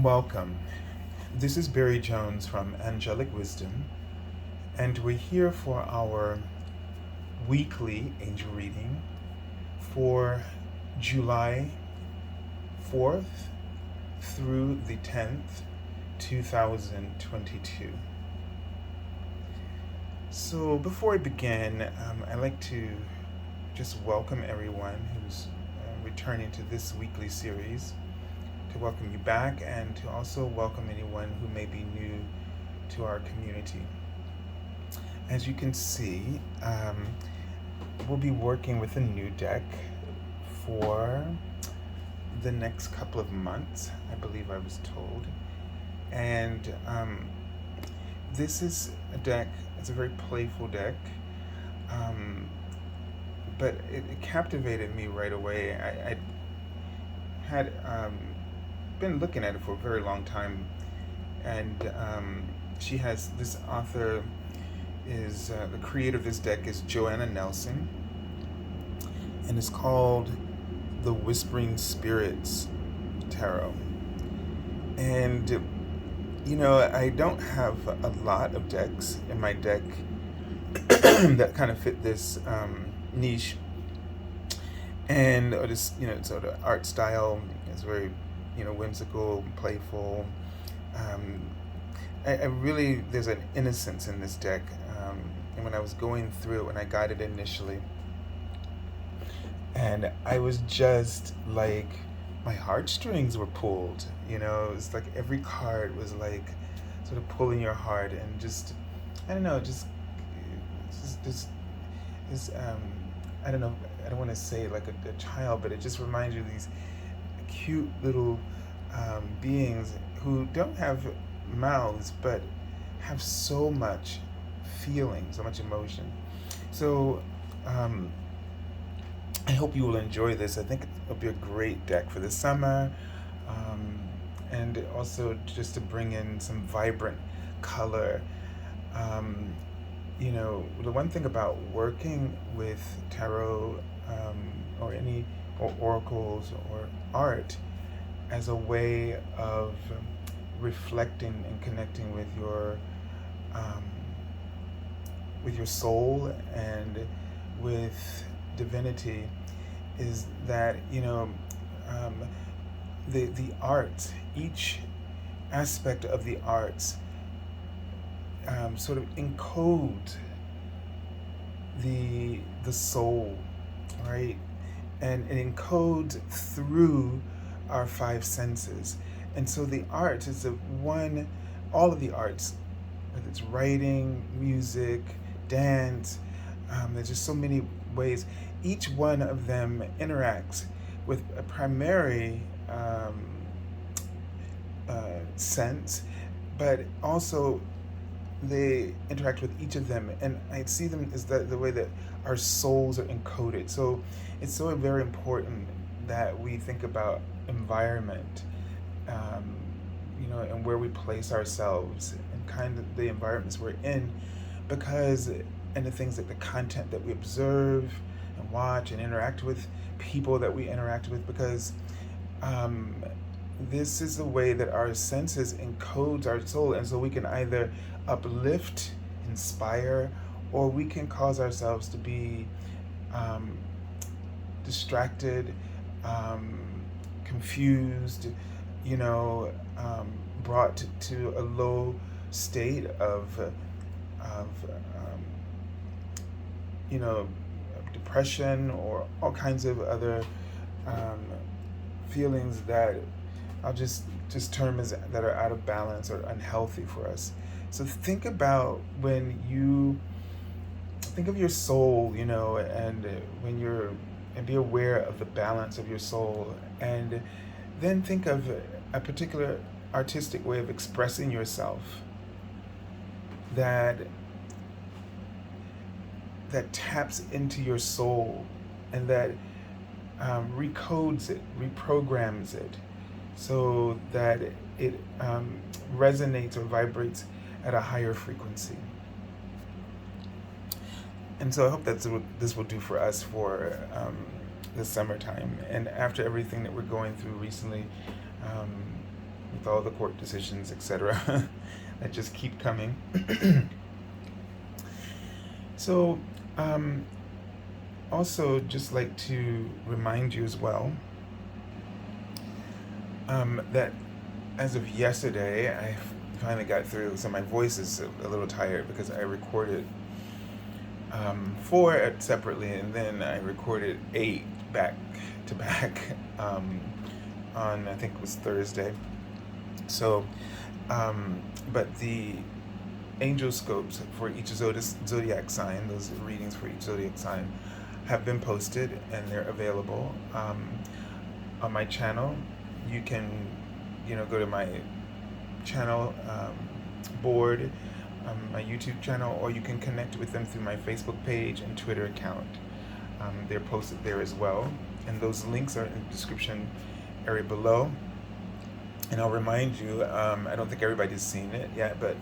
Welcome. This is Barry Jones from Angelic Wisdom, and we're here for our weekly angel reading for July 4th through the 10th, 2022. So, before I begin, I'd like to just welcome everyone who's returning to this weekly series, to welcome you back, and to also welcome anyone who may be new to our community. As you can see, we'll be working with a new deck for the next couple of months, I believe I was told. And this is a deck, it's a very playful deck, but it captivated me right away. I had been looking at it for a very long time, and she has this author is the creator of this deck is Joanna Nelson, and it's called the Whispering Spirits Tarot. And I don't have a lot of decks in my deck that kind of fit this niche, and this sort of art style is very whimsical, playful. Um, I really, there's an innocence in this deck. And when I was going through it, when I got it initially, and I was just like, my heartstrings were pulled. It's like every card was like sort of pulling your heart, and just, I don't know, I don't know, I don't want to say like a child, but it just reminds you of these cute little beings who don't have mouths but have so much feeling, so much emotion. So I hope you will enjoy this. I think it'll be a great deck for the summer, and also just to bring in some vibrant color. The one thing about working with tarot, or oracles or art as a way of reflecting and connecting with your soul and with divinity, is that the arts, each aspect of the arts sort of encode the soul, right? And it encodes through our five senses. And so the art is all of the arts, whether it's writing, music, dance, there's just so many ways. Each one of them interacts with a primary sense, but also they interact with each of them, and I see them as the way that our souls are encoded. So it's so very important that we think about environment, and where we place ourselves and kind of the environments we're in, because, and the things that the content that we observe and watch and interact with, people that we interact with, because this is the way that our senses encodes our soul. And so we can either uplift, inspire, or we can cause ourselves to be distracted, confused, brought to a low state of depression, or all kinds of other feelings that I'll just term as that are out of balance or unhealthy for us. So think about when you think of your soul, and when and be aware of the balance of your soul, and then think of a particular artistic way of expressing yourself that taps into your soul, and that recodes it, reprograms it, so that it resonates or vibrates at a higher frequency. And so I hope that's what this will do for us for the summertime. And after everything that we're going through recently, with all the court decisions, etc., that just keep coming. So, also just like to remind you as well that as of yesterday, I finally got through. So my voice is a little tired because I recorded 4 separately, and then I recorded 8 back to back on, I think it was Thursday. So, but the angel scopes for each zodiac sign, those readings for each zodiac sign, have been posted and they're available on my channel. You can, go to my channel board, my YouTube channel, or you can connect with them through my Facebook page and Twitter account. They're posted there as well, and those links are in the description area below. And I'll remind you, I don't think everybody's seen it yet, but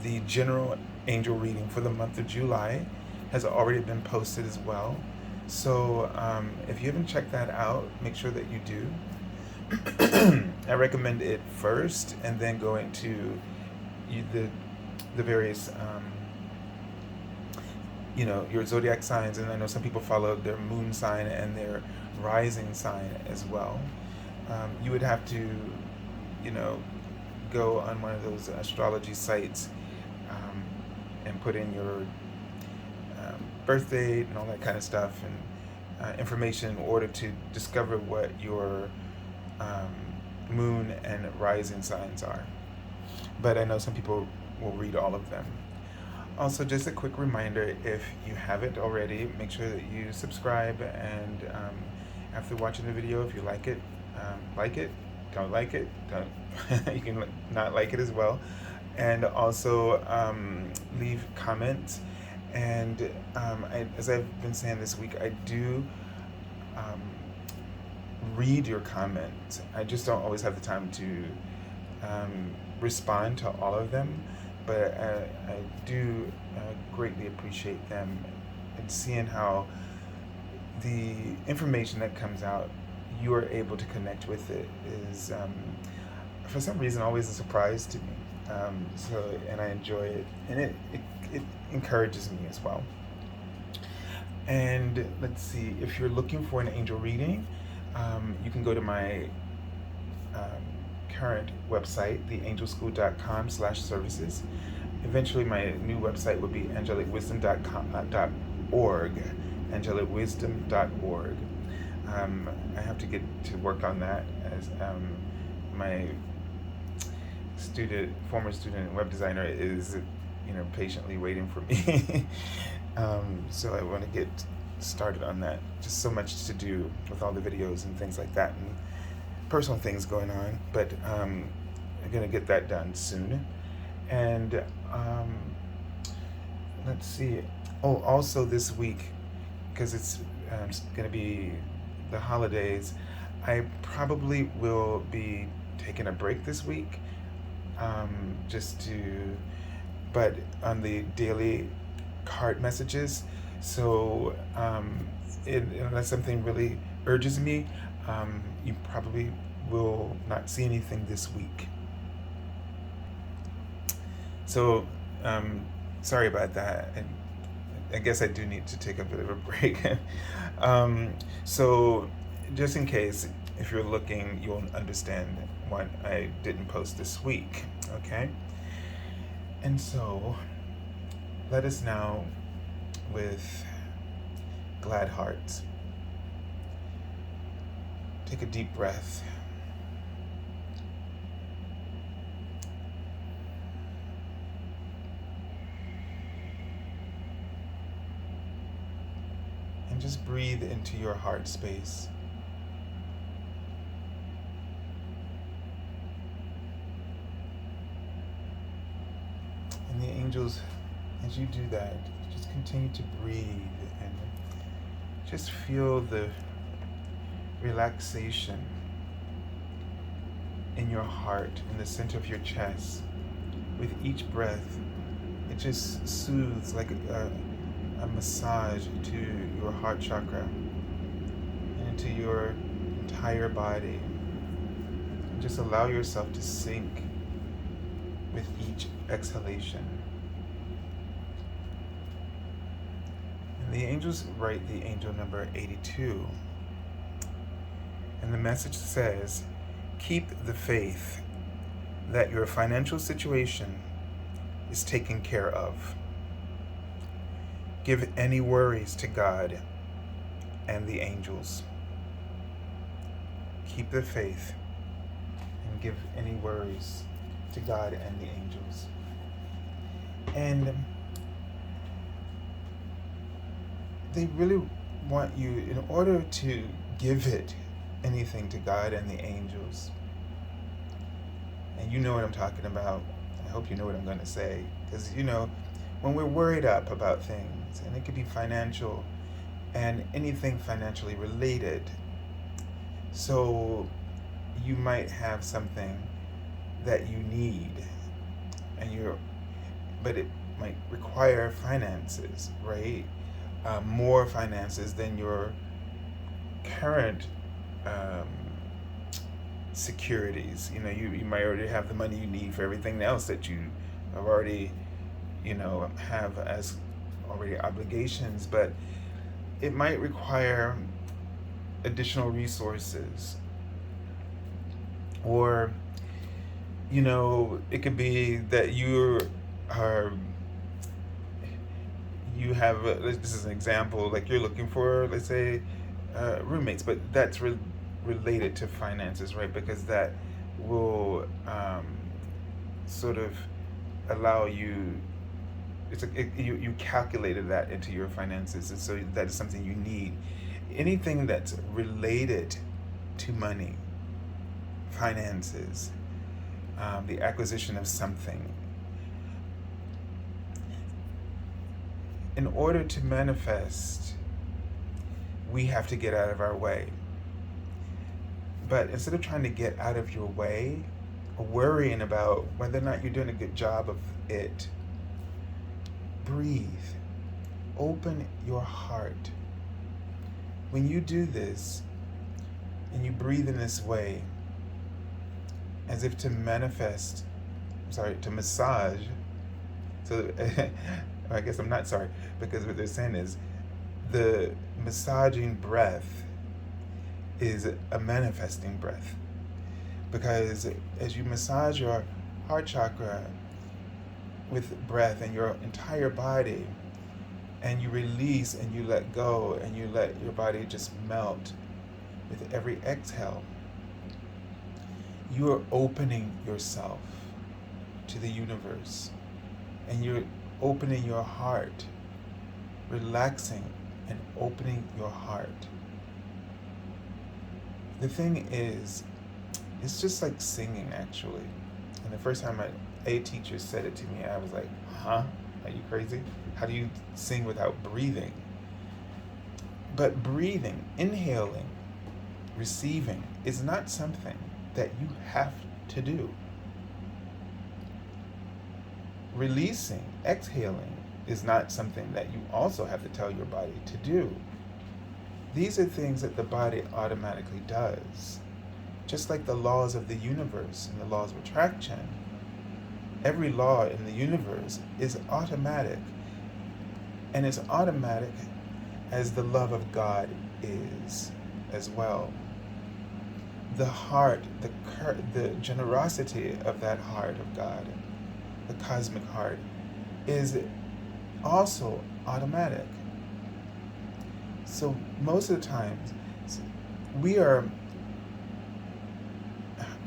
the general angel reading for the month of July has already been posted as well. So if you haven't checked that out, make sure that you do. I recommend it first, and then go into the various, your zodiac signs. And I know some people follow their moon sign and their rising sign as well. You would have to, go on one of those astrology sites and put in your birth date and all that kind of stuff, and information in order to discover what your moon and rising signs are. But I know some people will read all of them. Also, just a quick reminder, if you haven't already, make sure that you subscribe, and after watching the video, if you like it, don't like it, don't you can not like it as well. And also leave comments. And as I've been saying this week, I do read your comments. I just don't always have the time to respond to all of them, but I do greatly appreciate them, and seeing how the information that comes out, you are able to connect with it, is for some reason always a surprise to me. And I enjoy it, and it encourages me as well. And let's see, if you're looking for an angel reading, you can go to my current website, theangelschool.com/services. Eventually my new website will be angelicwisdom.org, angelicwisdom.org. I have to get to work on that, as my former student and web designer is, patiently waiting for me. So I want to get started on that. Just so much to do with all the videos and things like that, and personal things going on. But I'm gonna get that done soon. And let's see. Oh, also this week, because it's gonna be the holidays, I probably will be taking a break this week, but on the daily card messages. So unless something really urges me, you probably will not see anything this week. So sorry about that. I guess I do need to take a bit of a break. So just in case, if you're looking, you'll understand what I didn't post this week, okay? And so let us now, with glad hearts, take a deep breath. And just breathe into your heart space. And the angels, as you do that, just continue to breathe and just feel the relaxation in your heart, in the center of your chest. With each breath, it just soothes like a massage to your heart chakra and into your entire body. just allow yourself to sink with each exhalation. And the angels write the angel number 82. And the message says, keep the faith that your financial situation is taken care of. Give any worries to God and the angels. Keep the faith and give any worries to God and the angels. And they really want you, in order to give it anything to God and the angels, and you know what I'm talking about. I hope you know what I'm going to say, because when we're worried up about things, and it could be financial and anything financially related, so you might have something that you need, but it might require finances, right? More finances than your current securities. You might already have the money you need for everything else that you have already, have as already obligations, but it might require additional resources. Or, it could be that you have, this is an example, like you're looking for, let's say, roommates, but that's related to finances, right? Because that will sort of allow you, you calculated that into your finances, and so that is something you need. Anything that's related to money, finances, the acquisition of something, in order to manifest, we have to get out of our way. But instead of trying to get out of your way, or worrying about whether or not you're doing a good job of it, breathe. Open your heart. When you do this, and you breathe in this way, as if to massage. So I guess I'm not sorry, because what they're saying is the massaging breath is a manifesting breath. Because as you massage your heart chakra with breath and your entire body, and you release and you let go and you let your body just melt with every exhale, you are opening yourself to the universe, and you're opening your heart, relaxing and opening your heart. The thing is, it's just like singing, actually. And the first time a teacher said it to me, I was like, huh? Are you crazy? How do you sing without breathing? But breathing, inhaling, receiving is not something that you have to do. Releasing, exhaling is not something that you also have to tell your body to do. These are things that the body automatically does. Just like the laws of the universe and the laws of attraction, every law in the universe is automatic. And it's automatic as the love of God is as well. The heart, the generosity of that heart of God, the cosmic heart, is also automatic. So most of the times, we are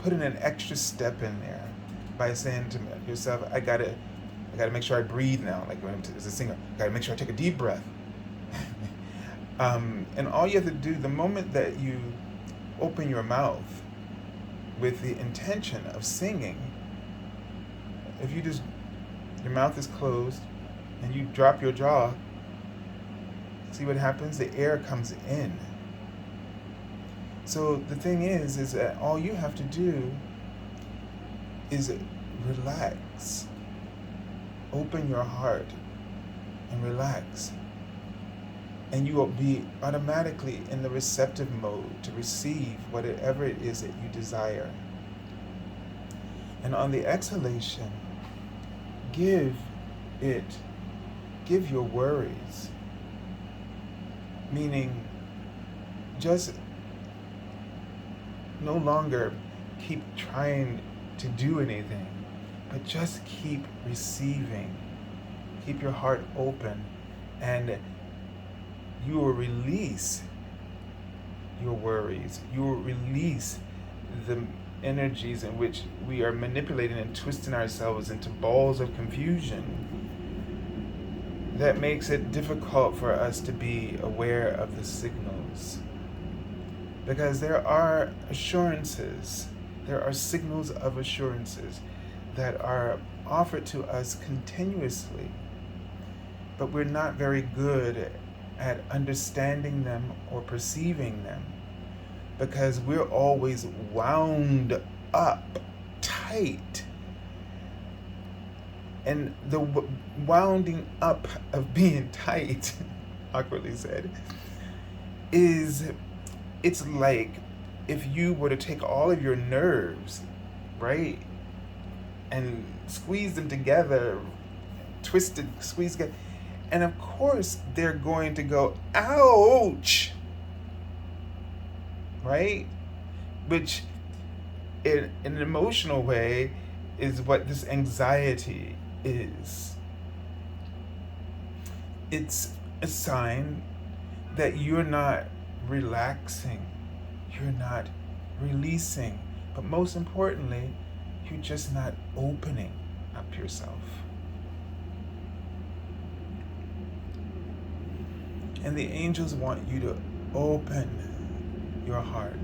putting an extra step in there by saying to yourself, I gotta make sure I breathe now. Like when as a singer, I gotta make sure I take a deep breath. And all you have to do, the moment that you open your mouth with the intention of singing, if you just, your mouth is closed and you drop your jaw, see what happens? The air comes in. So the thing is that all you have to do is relax. Open your heart and relax. And you will be automatically in the receptive mode to receive whatever it is that you desire. And on the exhalation, give your worries. Meaning, just no longer keep trying to do anything, but just keep receiving. Keep your heart open, and you will release your worries. You will release the energies in which we are manipulating and twisting ourselves into balls of confusion that makes it difficult for us to be aware of the signals. Because there are assurances, there are signals of assurances that are offered to us continuously, but we're not very good at understanding them or perceiving them, because we're always wound up tight. And the wounding up of being tight, awkwardly said, it's like if you were to take all of your nerves, right, and squeeze them together, twisted, squeeze together, and of course they're going to go, ouch, right? Which, in an emotional way, is what this anxiety is. It's a sign that you're not relaxing, you're not releasing, but most importantly, you're just not opening up yourself. And the angels want you to open your heart.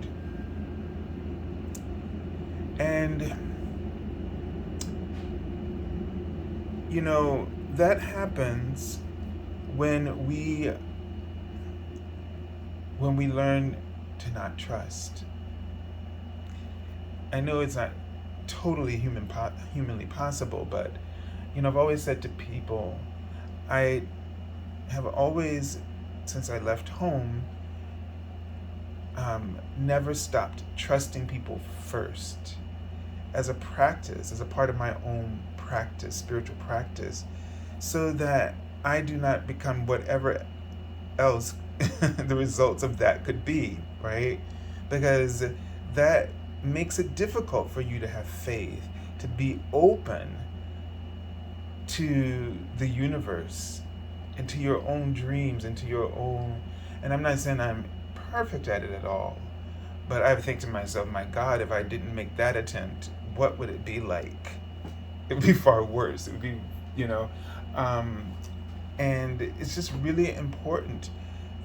And, you know, that happens when we learn to not trust. I know it's not totally humanly possible, but, you know, I've always said to people, I have always, since I left home, never stopped trusting people first, as a practice, as a part of my own practice, spiritual practice, so that I do not become whatever else the results of that could be, right? Because that makes it difficult for you to have faith, to be open to the universe, and to your own dreams, and to your own, and I'm not saying I'm perfect at it at all, but I think to myself, my God, if I didn't make that attempt, what would it be like? It would be far worse. It would be, you know, and it's just really important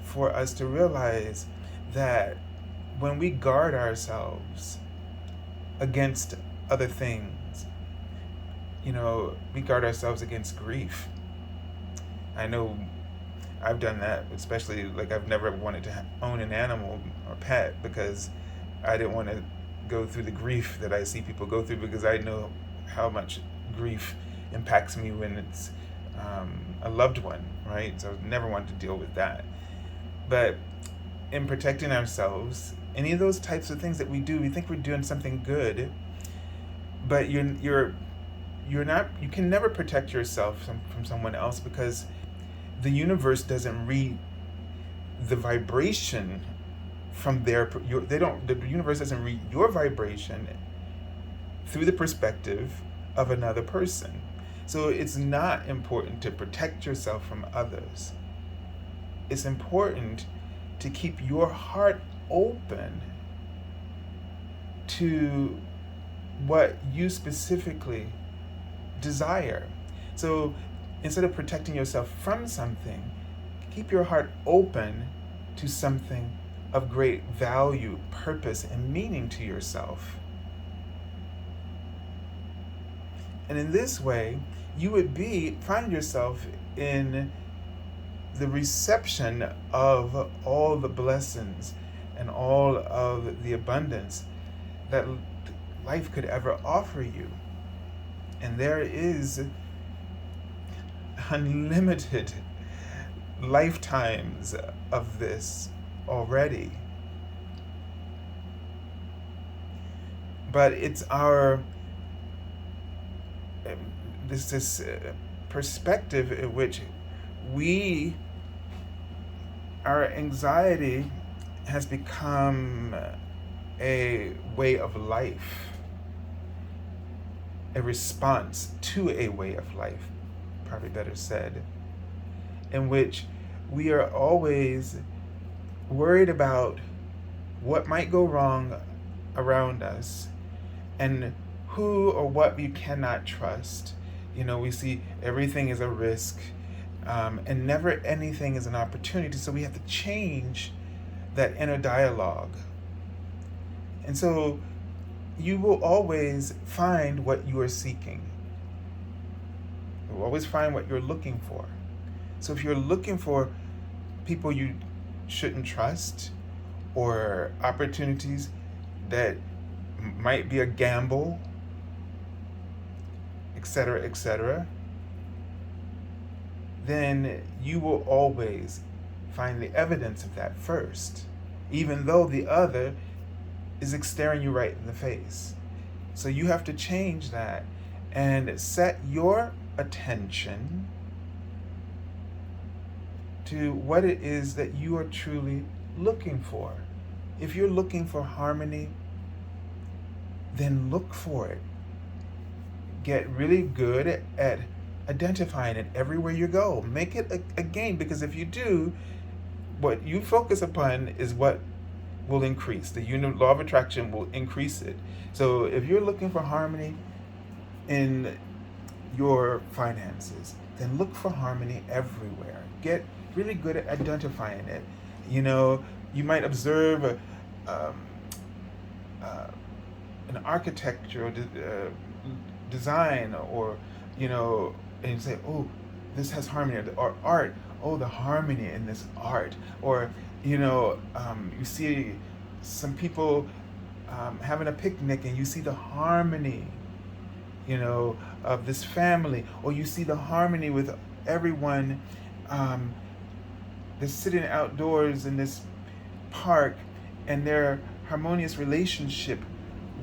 for us to realize that when we guard ourselves against other things, you know, we guard ourselves against grief. I know I've done that, especially, like, I've never wanted to own an animal or pet because I didn't want to go through the grief that I see people go through, because I know how much grief impacts me when it's a loved one, right? So I never wanted to deal with that. But in protecting ourselves, any of those types of things that we do, we think we're doing something good, but you're not. You can never protect yourself from someone else, because the universe doesn't read the vibration from the universe doesn't read your vibration through the perspective of another person. So it's not important to protect yourself from others. It's important to keep your heart open to what you specifically desire. So instead of protecting yourself from something, keep your heart open to something of great value, purpose, and meaning to yourself. And in this way, you would find yourself in the reception of all the blessings and all of the abundance that life could ever offer you. And there is unlimited lifetimes of this already. But it's our this perspective in which our anxiety has become a way of life, a response to a way of life, probably better said, in which we are always worried about what might go wrong around us and who or what we cannot trust. We see everything is a risk, and never anything is an opportunity. So we have to change that inner dialogue. And so you will always find what you are seeking. You will always find what you're looking for. So if you're looking for people you shouldn't trust, or opportunities that might be a gamble, etc., then you will always find the evidence of that first, even though the other is staring you right in the face. So you have to change that and set your attention to what it is that you are truly looking for. If you're looking for harmony, then look for it. Get really good at identifying it everywhere you go. Make it a game, because if you do, what you focus upon is what will increase. The law of attraction will increase it. So if you're looking for harmony in your finances, then look for harmony everywhere. Get really good at identifying it. You might observe an architectural design, or and you say, oh, this has harmony. Or art, oh, the harmony in this art. Or you see some people having a picnic, and you see the harmony of this family, or you see the harmony with everyone that's sitting outdoors in this park, and their harmonious relationship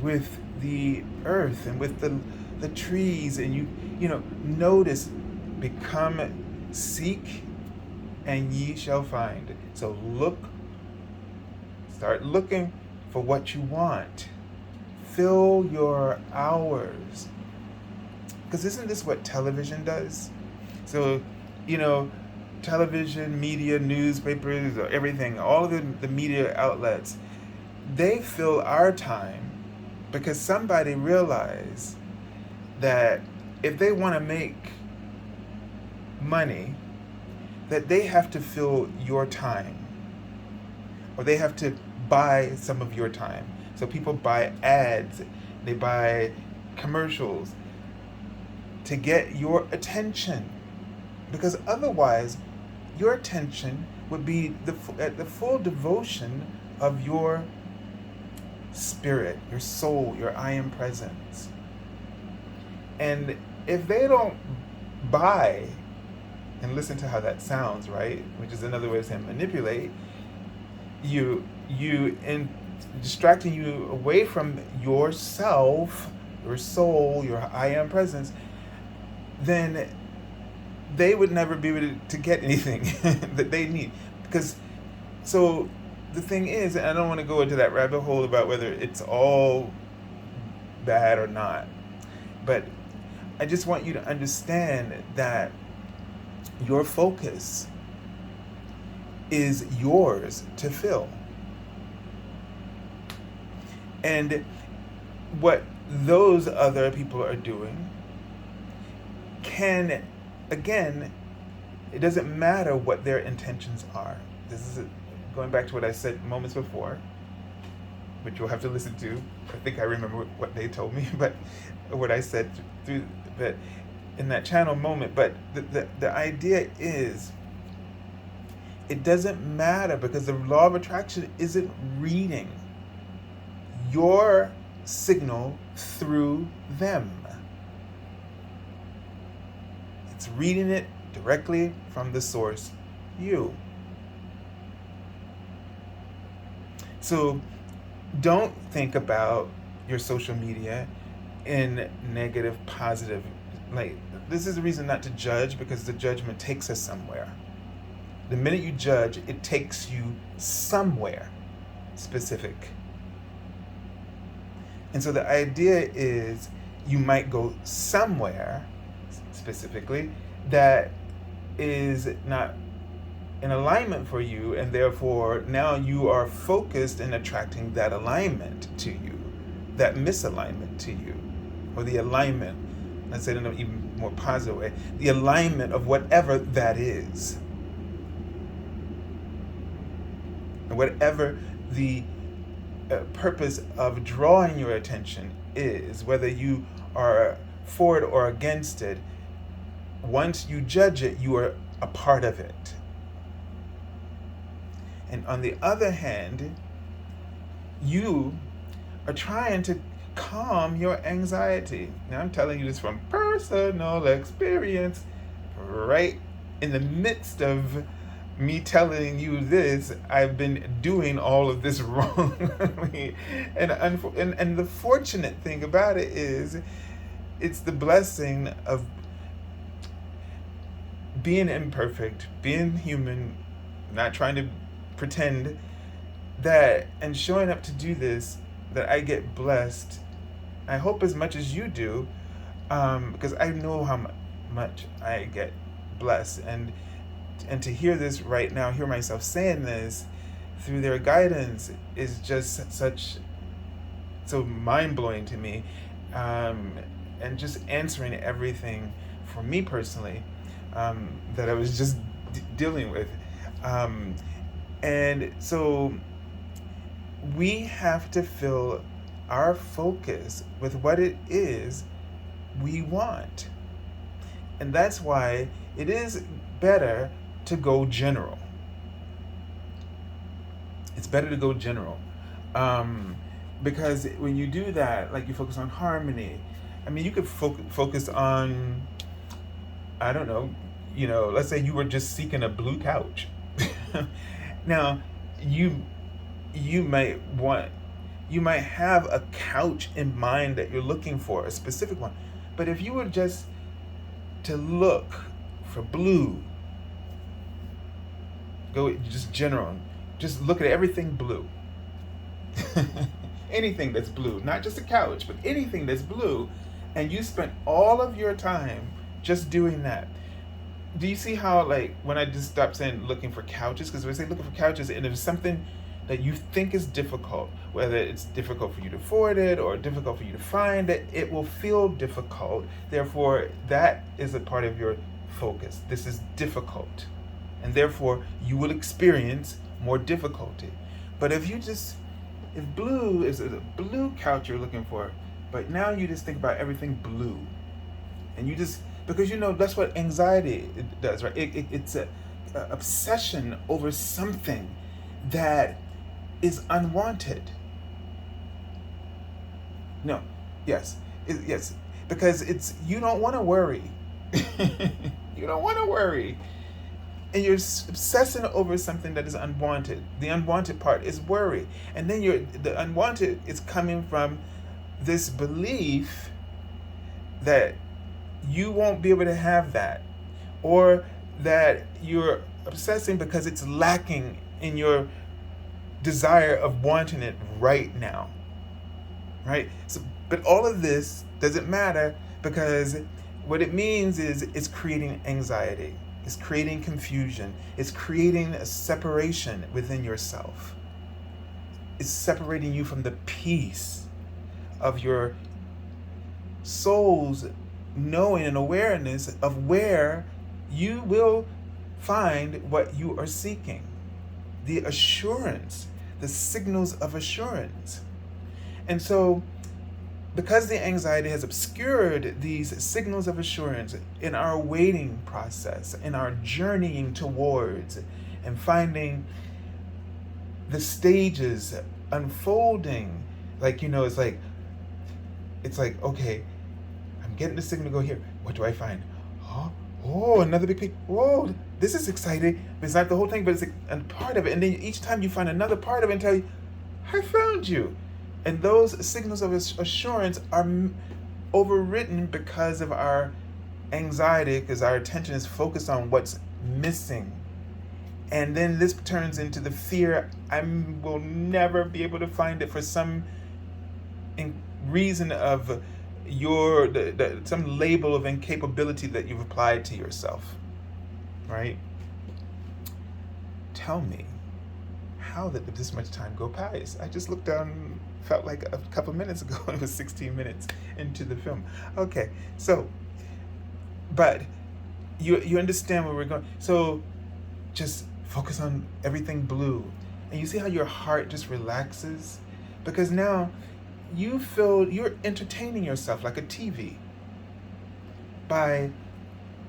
with the earth and with the trees. And you notice, become, seek, and ye shall find. So start looking for what you want. Fill your hours. Because isn't this what television does? So, television, media, newspapers, everything, all of the media outlets, they fill our time because somebody realized that if they want to make money, that they have to fill your time, or they have to buy some of your time. So people buy ads, they buy commercials to get your attention, because otherwise your attention would be at the full devotion of your spirit, your soul, your I am presence. And if they don't buy, and listen to how that sounds, right? Which is another way of saying manipulate, you in distracting you away from yourself, your soul, your I am presence, then they would never be able to get anything that they need. So the thing is, and I don't want to go into that rabbit hole about whether it's all bad or not, but I just want you to understand that your focus is yours to fill. And what those other people are doing can, again, it doesn't matter what their intentions are. This is going back to what I said moments before, which you'll have to listen to. I think I remember what they told me, but what I said but in that channel moment. But the idea is, it doesn't matter, because the law of attraction isn't reading your signal through them. It's reading it directly from the source, you. So don't think about your social media in negative, positive Like, this is a reason not to judge, because the judgment takes us somewhere. The minute you judge, it takes you somewhere specific. And so the idea is you might go somewhere specifically that is not in alignment for you, and therefore now you are focused in attracting that alignment to you, that misalignment to you, or the alignment, let's say it in an even more positive way, the alignment of whatever that is. And whatever the purpose of drawing your attention is, whether you are for it or against it, once you judge it, you are a part of it. And on the other hand, you are trying to calm your anxiety. Now, I'm telling you this from personal experience, right in the midst of me telling you this, I've been doing all of this wrongly. And the fortunate thing about it is, it's the blessing of being imperfect, being human, not trying to pretend that, and showing up to do this, that I get blessed. I hope as much as you do, because I know how much I get blessed. And to hear this right now, hear myself saying this through their guidance, is just so mind-blowing to me, and just answering everything for me personally that I was just dealing with. And so we have to fill our focus with what it is we want. And that's why it is better to go general. It's better to go general. Because when you do that, like, you focus on harmony. I mean, you could focus on, I don't know, let's say you were just seeking a blue couch. Now, you might have a couch in mind that you're looking for, a specific one. But if you were just to look for blue, go just general, just look at everything blue. Anything that's blue, not just a couch, but anything that's blue, and you spent all of your time just doing that. Do you see how, like, when I just stopped saying looking for couches, because when I say looking for couches, and if it's something that you think is difficult, whether it's difficult for you to afford it or difficult for you to find it, it will feel difficult. Therefore, that is a part of your focus. This is difficult. And therefore, you will experience more difficulty. But if blue is a blue couch you're looking for, but now you just think about everything blue. And you just, because that's what anxiety does, right? It's a obsession over something that is unwanted. No, yes, yes, because you don't want to worry. You don't want to worry. And you're obsessing over something that is unwanted. The unwanted part is worry. And then the unwanted is coming from this belief that you won't be able to have that, or that you're obsessing because it's lacking in your desire of wanting it right now, right? So, but all of this doesn't matter, because what it means is it's creating anxiety, it's creating confusion, it's creating a separation within yourself. It's separating you from the peace of your soul's knowing and awareness of where you will find what you are seeking. The assurance, the signals of assurance. And so, because the anxiety has obscured these signals of assurance in our waiting process, in our journeying towards and finding the stages unfolding, it's like, okay, I'm getting the signal to go here. What do I find? Oh, another big piece. Whoa, this is exciting. It's not the whole thing, but it's a part of it. And then each time you find another part of it and tell you, I found you. And those signals of assurance are overwritten because of our anxiety because our attention is focused on what's missing. And then this turns into the fear, I will never be able to find it for some reason of some label of incapability that you've applied to yourself, right? Tell me, how did this much time go past? I just looked down, felt like a couple minutes ago, and it was 16 minutes into the film. Okay, so, but you understand where we're going. So just focus on everything blue. And you see how your heart just relaxes? Because now you're entertaining yourself like a TV. By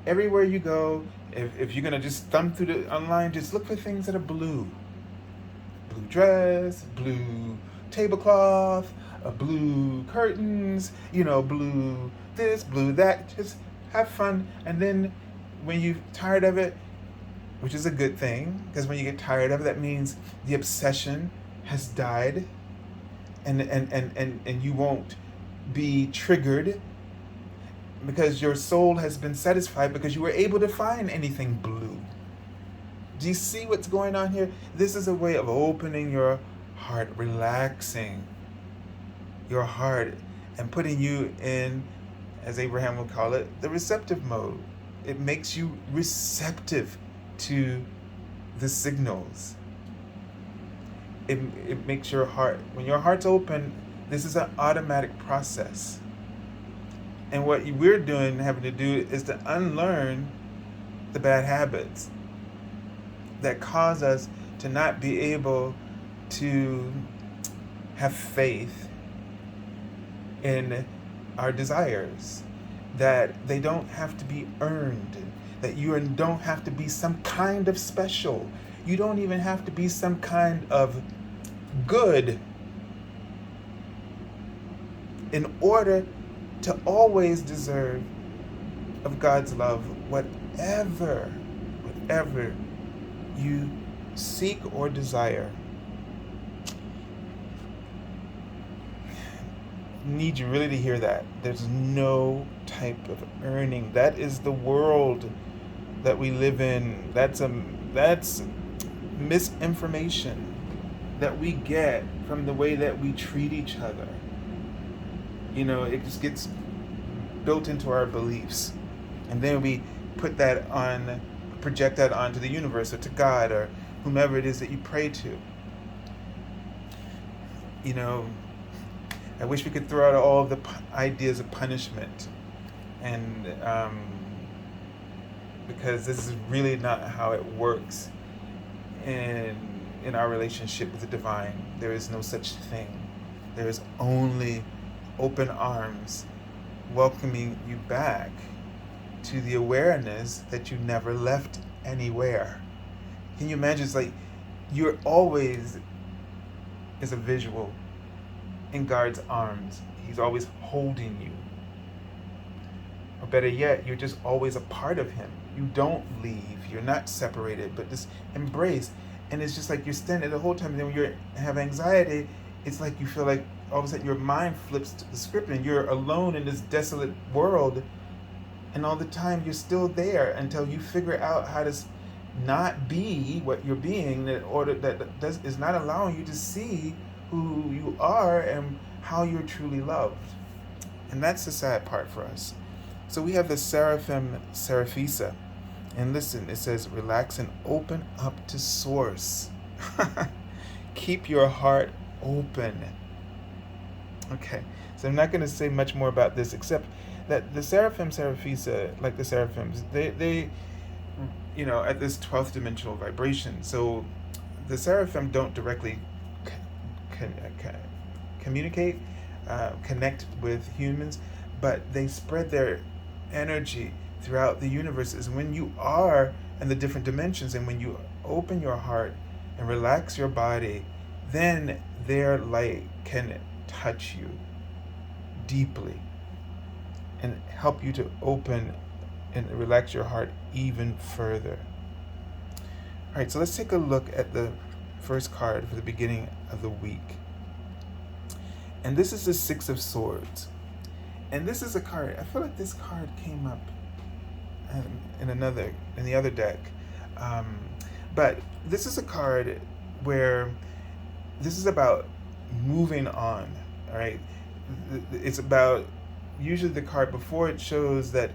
everywhere you go, if you're gonna just thumb through the online, just look for things that are blue. Blue dress, blue tablecloth, blue curtains, blue this, blue that. Just have fun. And then when you're tired of it, which is a good thing, because when you get tired of it, that means the obsession has died, and you won't be triggered because your soul has been satisfied because you were able to find anything blue. Do you see what's going on here? This is a way of opening your heart, relaxing your heart, and putting you in, as Abraham would call it, the receptive mode. It makes you receptive to the signals. It makes your heart, when your heart's open, this is an automatic process. And what we're doing, having to do, is to unlearn the bad habits that cause us to not be able to have faith in our desires, that they don't have to be earned, that you don't have to be some kind of special. You don't even have to be some kind of good in order to always deserve of God's love, whatever you seek or desire. Need you really to hear that. There's no type of earning. That is the world that we live in. That's misinformation that we get from the way that we treat each other. It just gets built into our beliefs, and then we project that onto the universe or to God or whomever it is that you pray to. I wish we could throw out all of the ideas of punishment, and because this is really not how it works in our relationship with the divine. There is no such thing. There is only open arms welcoming you back to the awareness that you never left anywhere. Can you imagine? It's like you're always, as a visual, in God's arms. He's always holding you. Or better yet, you're just always a part of him. You don't leave. You're not separated, but just embrace. And it's just like you're standing the whole time. And then when you have anxiety, it's like you feel like all of a sudden your mind flips to the script and you're alone in this desolate world. And all the time you're still there until you figure out how to not be what you're being, that is not allowing you to see who you are and how you're truly loved. And that's the sad part for us. So we have the Seraphim Seraphisa. And listen, it says, relax and open up to source. Keep your heart open. Okay, so I'm not going to say much more about this except that the Seraphim Seraphisa, like the Seraphims, they at this 12th dimensional vibration. So the Seraphim don't directly communicate, connect with humans, but they spread their energy throughout the universe. Is when you are in the different dimensions, and when you open your heart and relax your body, then their light can touch you deeply and help you to open and relax your heart even further. All right, so let's take a look at the first card for the beginning of the week. And this is the Six of Swords. And this is a card, I feel like this card came up in the other deck. Um, but this is a card where this is about moving on. All right, it's about, usually the card before it shows that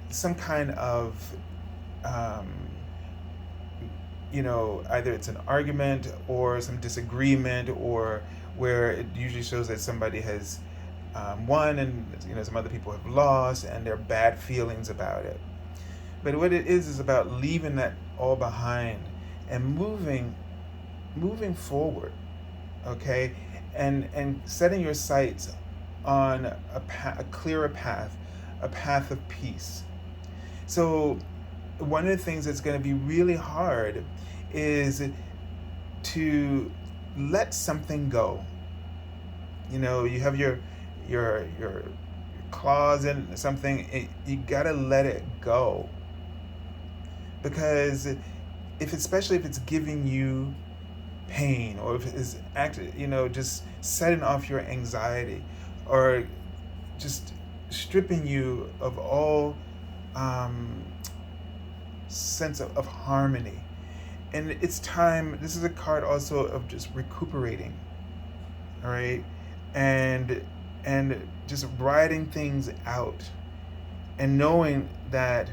some kind of um, either it's an argument or some disagreement, or where it usually shows that somebody has won and some other people have lost and there are bad feelings about it. But what it is about leaving that all behind and moving forward, okay, and setting your sights on a clearer path, a path of peace. So one of the things that's going to be really hard is to let something go. You have your claws in something, you got to let it go. Because especially if it's giving you pain, or if it's just setting off your anxiety, or just stripping you of all sense of harmony. And it's time, this is a card also of just recuperating, all right, and just riding things out, and knowing that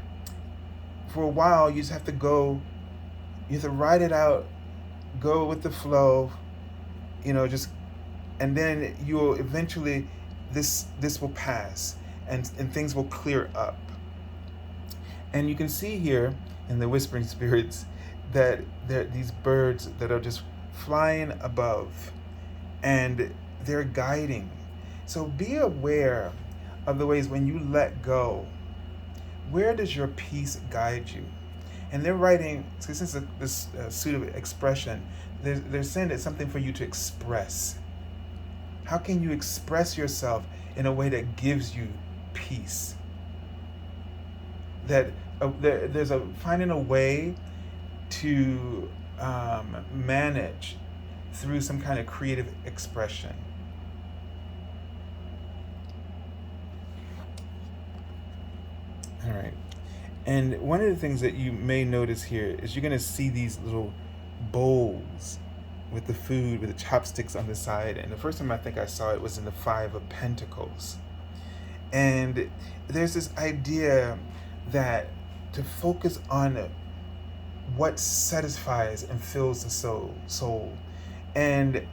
for a while you just have to go, you have to ride it out, go with the flow, just, and then you'll eventually, this will pass, and things will clear up. And you can see here in the whispering spirits that there are these birds that are just flying above, and they're guiding. So be aware of the ways when you let go, where does your peace guide you? And they're writing, so since this suit of expression, they're saying it's something for you to express. How can you express yourself in a way that gives you peace? That there's finding a way to manage through some kind of creative expression. All right. And one of the things that you may notice here is you're going to see these little bowls with the food, with the chopsticks on the side. And the first time I think I saw it was in the Five of Pentacles. And there's this idea that to focus on what satisfies and fills the soul. And,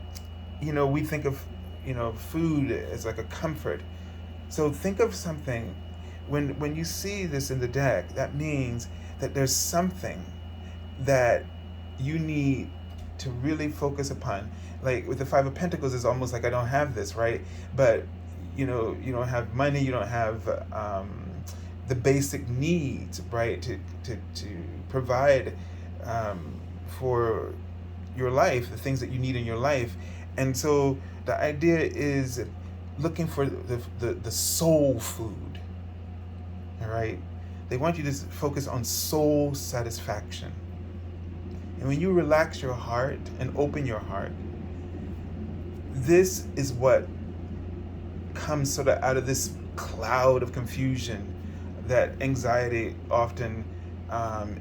we think of, food as like a comfort. So think of something, when you see this in the deck, that means that there's something that you need to really focus upon. Like with the Five of Pentacles, it's almost like I don't have this, right? But, you don't have money, you don't have the basic needs, right, to provide for your life, the things that you need in your life. And so the idea is looking for the soul food, all right? They want you to focus on soul satisfaction. And when you relax your heart and open your heart, this is what comes sort of out of this cloud of confusion that anxiety often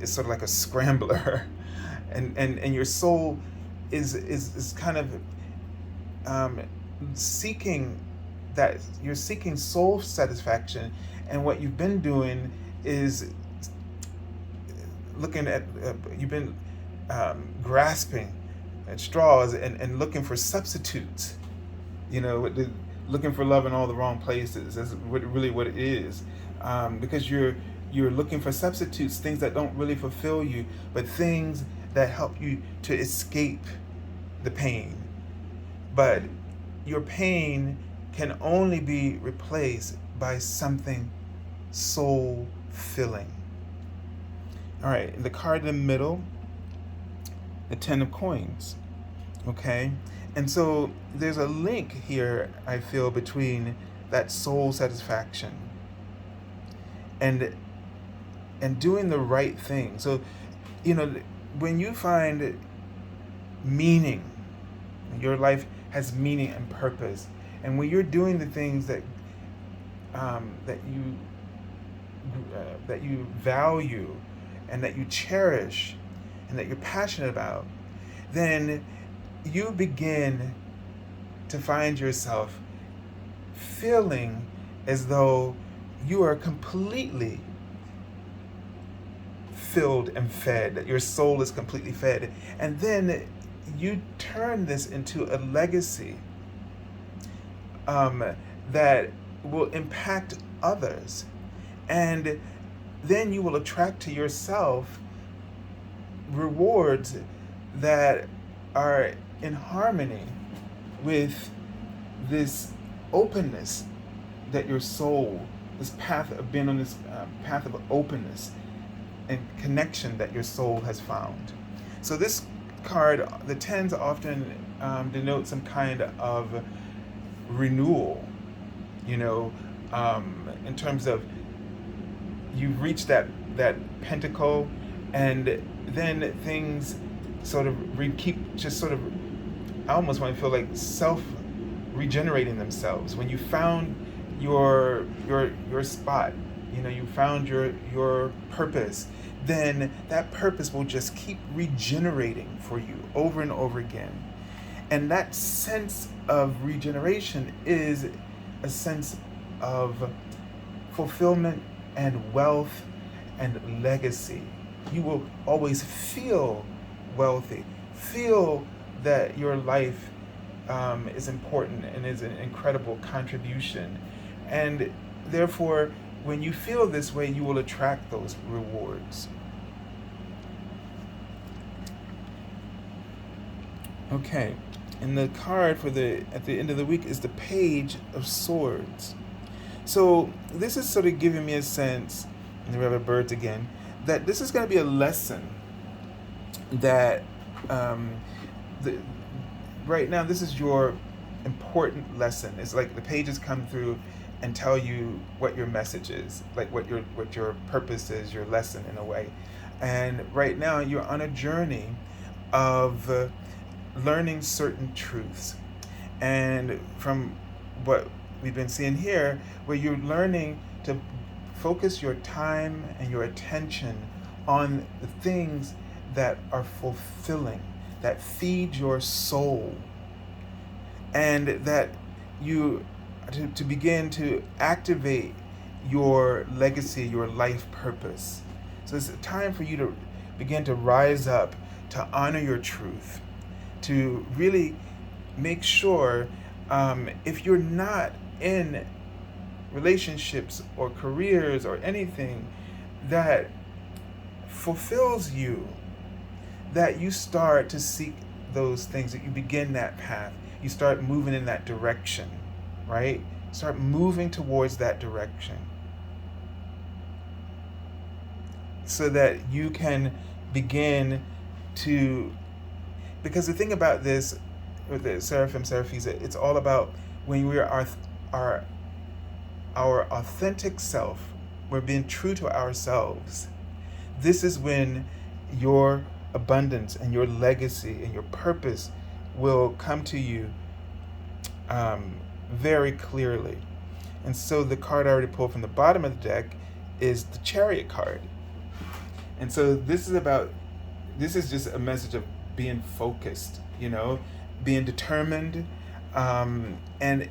is sort of like a scrambler. And your soul is kind of seeking that, you're seeking soul satisfaction, and what you've been doing is looking at, you've been grasping at straws and looking for substitutes, looking for love in all the wrong places. That's really what it is, because you're looking for substitutes, things that don't really fulfill you, but things that help you to escape the pain. But your pain can only be replaced by something soul-filling. All right, the card in the middle, the Ten of Coins, okay? And so there's a link here, I feel, between that soul satisfaction and doing the right thing. So, when you find meaning, your life has meaning and purpose, and when you're doing the things that that you value and that you cherish and that you're passionate about, then you begin to find yourself feeling as though you are completely filled and fed, that your soul is completely fed. And then you turn this into a legacy that will impact others. And then you will attract to yourself rewards that are in harmony with this openness that your soul, this path of being on this path of openness and connection that your soul has found. So this card, the tens, often denote some kind of renewal, in terms of you've reached that pentacle, and then things sort of keep just sort of, I almost want to feel like self regenerating themselves. When you found your spot, you found your purpose, then that purpose will just keep regenerating for you over and over again. And that sense of regeneration is a sense of fulfillment and wealth and legacy. You will always feel wealthy, feel that your life is important and is an incredible contribution. And therefore, when you feel this way, you will attract those rewards. Okay, and the card for at the end of the week is the Page of Swords. So this is sort of giving me a sense, and we have our birds again, that this is going to be a lesson that right now this is your important lesson. It's like the pages come through and tell you what your message is, like what your purpose is, your lesson in a way. And right now you're on a journey of learning certain truths. And from what we've been seeing here, where you're learning to focus your time and your attention on the things that are fulfilling, that feed your soul, and that you to begin to activate your legacy, your life purpose. So it's time for you to begin to rise up, to honor your truth, to really make sure, if you're not in relationships or careers or anything that fulfills you, that you start to seek those things, that you begin that path, you start moving in that direction, right? Start moving towards that direction so that you can begin to, because the thing about this with the Seraphim Seraphisa, it's all about when we are our authentic self, we're being true to ourselves. This is when your abundance and your legacy and your purpose will come to you very clearly. And so the card I already pulled from the bottom of the deck is the Chariot card. And so this is just a message of being focused, being determined, and it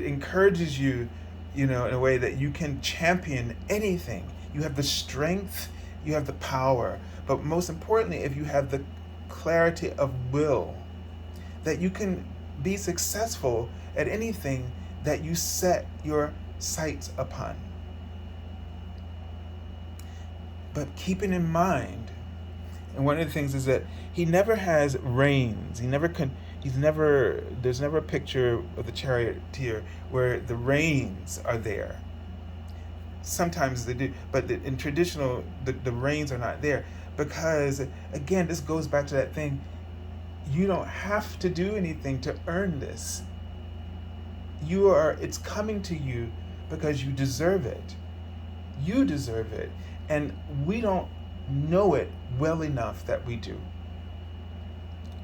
encourages you, in a way that you can champion anything. You have the strength, you have the power, but most importantly, if you have the clarity of will, that you can be successful at anything that you set your sights upon. But keeping in mind, and one of the things is that he never has reins. There's never a picture of the charioteer where the reins are there. Sometimes they do, but in traditional, the reins are not there, because again, this goes back to that thing. You don't have to do anything to earn this. It's coming to you because you deserve it. You deserve it. And we don't know it well enough that we do.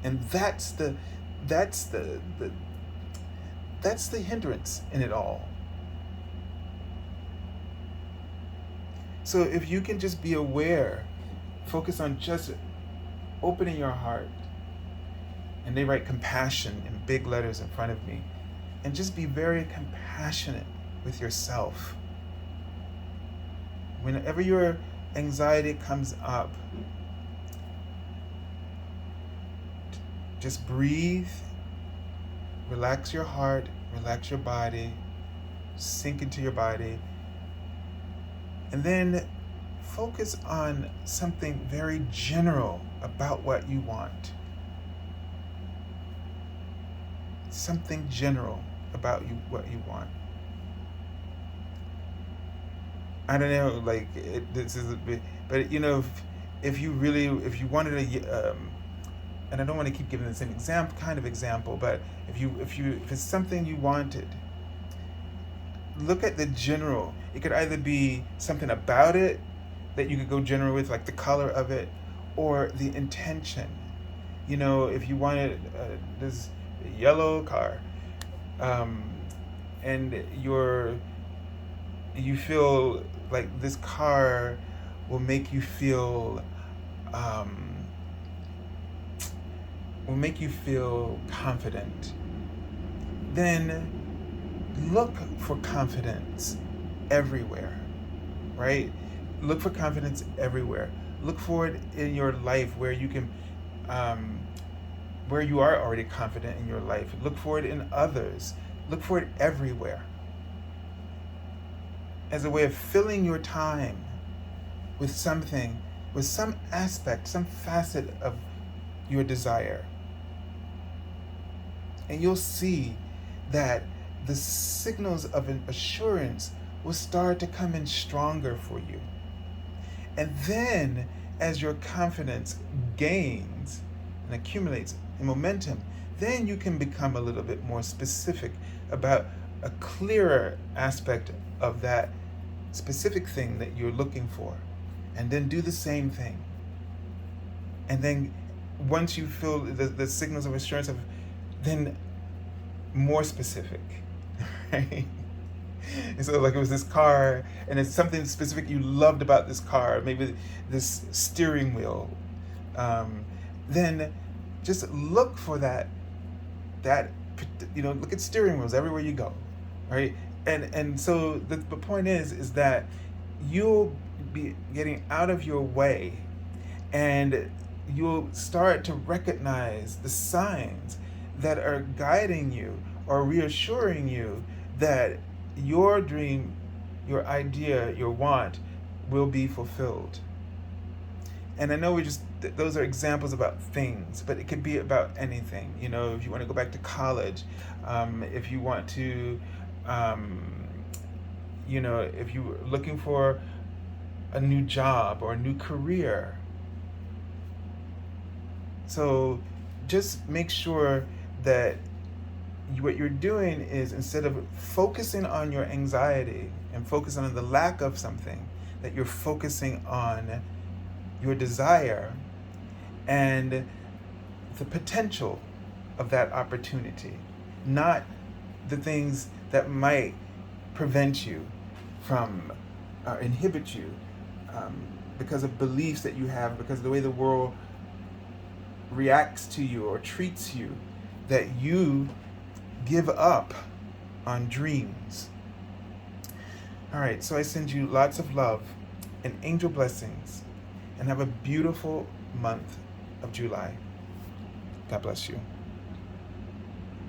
And that's the hindrance in it all. So if you can just be aware, focus on just opening your heart, and they write compassion in big letters in front of me, and just be very compassionate with yourself. Whenever your anxiety comes up, just breathe, relax your heart, relax your body, sink into your body, and then focus on something very general about what you want. Something general about what you want. I don't know, this is a bit, but if you wanted and I don't want to keep giving the same example, but if it's something you wanted, look at the general. It could either be something about it that you could go general with, like the color of it, or the intention. If you wanted this yellow car, and you feel like this car will make you feel confident, then look for confidence everywhere, right? Look for confidence everywhere. Look for it in your life where you can, where you are already confident in your life. Look for it in others. Look for it everywhere. As a way of filling your time with something, with some aspect, some facet of your desire. And you'll see that the signals of an assurance will start to come in stronger for you. And then, as your confidence gains and accumulates in momentum, then you can become a little bit more specific about a clearer aspect of that specific thing that you're looking for. And then do the same thing. And then once you feel the signals of assurance, then more specific, right? And so it was this car, and it's something specific you loved about this car, maybe this steering wheel. Then just look for that, look at steering wheels everywhere you go, right? And so the point is that you'll be getting out of your way, and you'll start to recognize the signs that are guiding you or reassuring you that your dream, your idea, your want will be fulfilled. And I know those are examples about things, but it could be about anything. If you want to go back to college, if you want to, if you're looking for a new job or a new career. So just make sure that what you're doing is, instead of focusing on your anxiety and focusing on the lack of something, that you're focusing on your desire and the potential of that opportunity, not the things that might prevent you from or inhibit you because of beliefs that you have, because of the way the world reacts to you or treats you, that you give up on dreams. All right, so I send you lots of love and angel blessings, and have a beautiful month of July. God bless you.